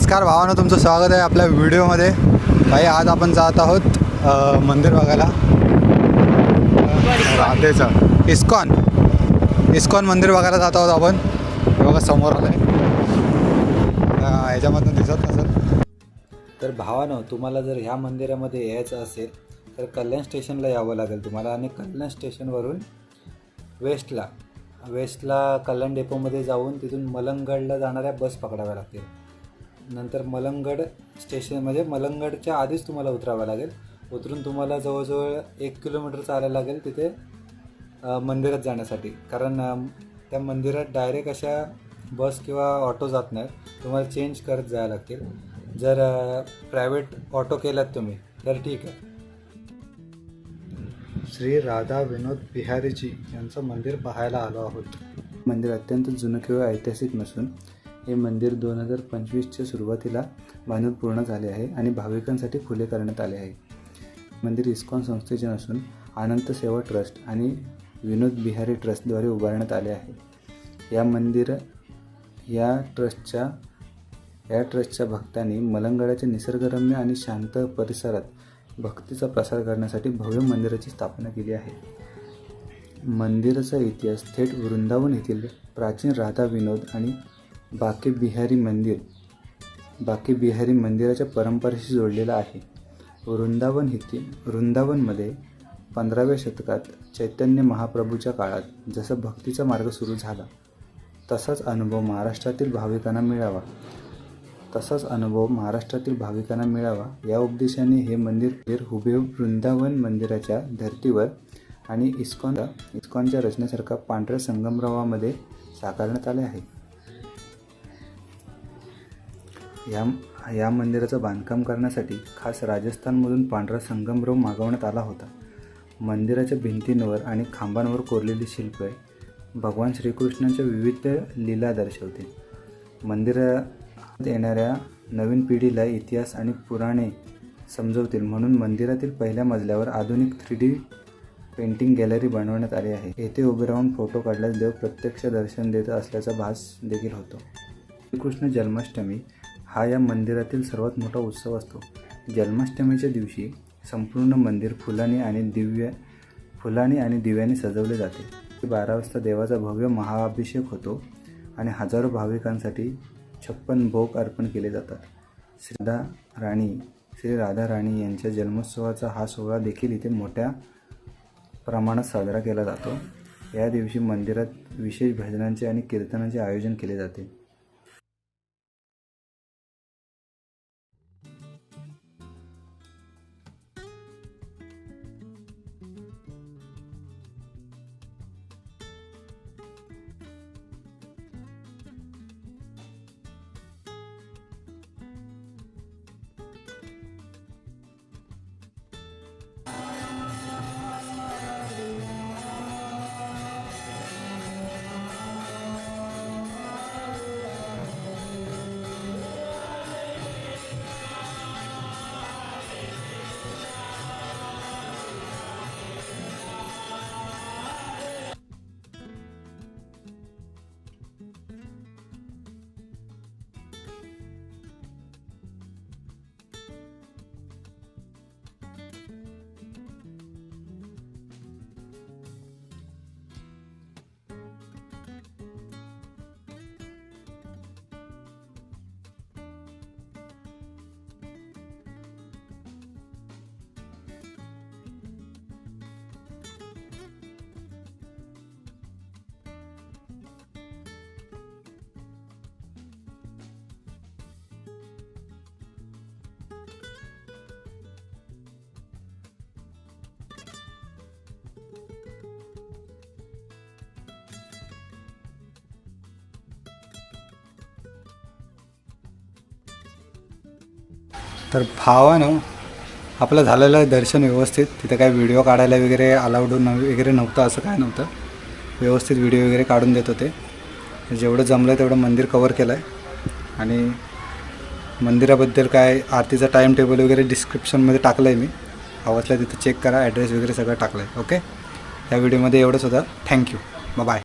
नमस्कार भावांनो, तुमचं स्वागत आहे आपल्या व्हिडिओमध्ये. भाई आज आपण जात आहोत मंदिर बघायला. राधेचं इस्कॉन मंदिर बघायला जात आहोत आपण. बघा समोर आलं आहे, ह्याच्यामधून दिसत नसेल तर भावांनो, तुम्हाला जर ह्या मंदिरामध्ये यायचं असेल तर कल्याण स्टेशनला यावं लागेल तुम्हाला. आणि कल्याण स्टेशनवरून वेस्टला कल्याण डेपोमध्ये जाऊन तिथून मलंगडला जाणाऱ्या बस पकडाव्या लागतील. नंतर मलंगड स्टेशन म्हणजे मलंगडच्या आधीच तुम्हाला उतरावं लागेल. उतरून तुम्हाला जवळजवळ 1 किलोमीटर चालायला लागेल तिथे मंदिरात जाण्यासाठी. कारण त्या मंदिरात डायरेक्ट अशा बस किंवा ऑटो जात नाहीत, तुम्हाला चेंज करत जायला लागतील. जर प्रायव्हेट ऑटो केलात तुम्ही तर ठीक आहे. श्री राधा विनोद बिहारीजी यांचं मंदिर पाहायला आलो आहोत. मंदिर अत्यंत जुनं किंवा ऐतिहासिक नसून हे मंदिर 2025च्या सुरुवातीला बांधून पूर्ण झाले आहे आणि भाविकांसाठी खुले करण्यात आले आहे. मंदिर इस्कॉन संस्थेचे नसून अनंत सेवा ट्रस्ट आणि विनोद बिहारी ट्रस्टद्वारे उभारण्यात आले आहे. या ट्रस्टच्या भक्तांनी मलंगडाच्या निसर्गरम्य आणि शांत परिसरात भक्तीचा प्रसार करण्यासाठी भव्य मंदिराची स्थापना केली आहे. मंदिराचा इतिहास थेट वृंदावन येथील प्राचीन राधा विनोद आणि बाके बिहारी मंदिराच्या परंपरेशी जोडलेला आहे. वृंदावनमध्ये 15व्या शतकात चैतन्य महाप्रभूच्या काळात जसं भक्तीचा मार्ग सुरू झाला तसाच अनुभव महाराष्ट्रातील भाविकांना मिळावा या उद्देशाने हे मंदिर हुबेहूब वृंदावन मंदिराच्या धर्तीवर आणि इस्कॉनच्या रचनेसारखा पांढऱ्या संगमरवरामध्ये साकारण्यात आले आहे. या मंदिराचं बांधकाम करण्यासाठी खास राजस्थानमधून पांढरा संगमरवर मागवण्यात आला होता. मंदिराच्या भिंतींवर आणि खांबांवर कोरलेली शिल्पे भगवान श्रीकृष्णांच्या विविध लीला दर्शवते. मंदिरात येणाऱ्या नवीन पिढीला इतिहास आणि पुराणे समजवतील म्हणून मंदिरातील पहिल्या मजल्यावर आधुनिक 3D पेंटिंग गॅलरी बनवण्यात आली आहे. येथे उभे राहून फोटो काढल्यास देव प्रत्यक्ष दर्शन देत असल्याचा भास देखील होतो. श्रीकृष्ण जन्माष्टमी हा या मंदिरातील सर्वात मोठा उत्सव असतो. जन्माष्टमीच्या दिवशी संपूर्ण मंदिर फुलांनी आणि दिव्यांनी सजवले जाते. 12 वाजता देवाचा भव्य महाअभिषेक होतो आणि हजारो भाविकांसाठी 56 भोग अर्पण केले जातात. श्री राधा राणी यांच्या जन्मोत्सवाचा हा सोहळा देखील इथे मोठ्या प्रमाणात साजरा केला जातो. या दिवशी मंदिरात विशेष भजनांचे आणि कीर्तनांचे आयोजन केले जाते. तर भावानं आपलं झालेलं दर्शन व्यवस्थित. तिथं काय व्हिडिओ काढायला वगैरे अलाउड वगैरे नव्हतं, असं काय नव्हतं. व्यवस्थित व्हिडिओ वगैरे काढून देत होते. जेवढं जमलं तेवढं मंदिर कवर केलं आहे. आणि मंदिराबद्दल काय आरतीचा टाईम टेबल वगैरे डिस्क्रिप्शनमध्ये टाकलं आहे मी. हवं असलं तिथं चेक करा, ॲड्रेस वगैरे सगळं टाकलं आहे. ओके, या व्हिडिओमध्ये एवढंच होतं. Thank you, bye.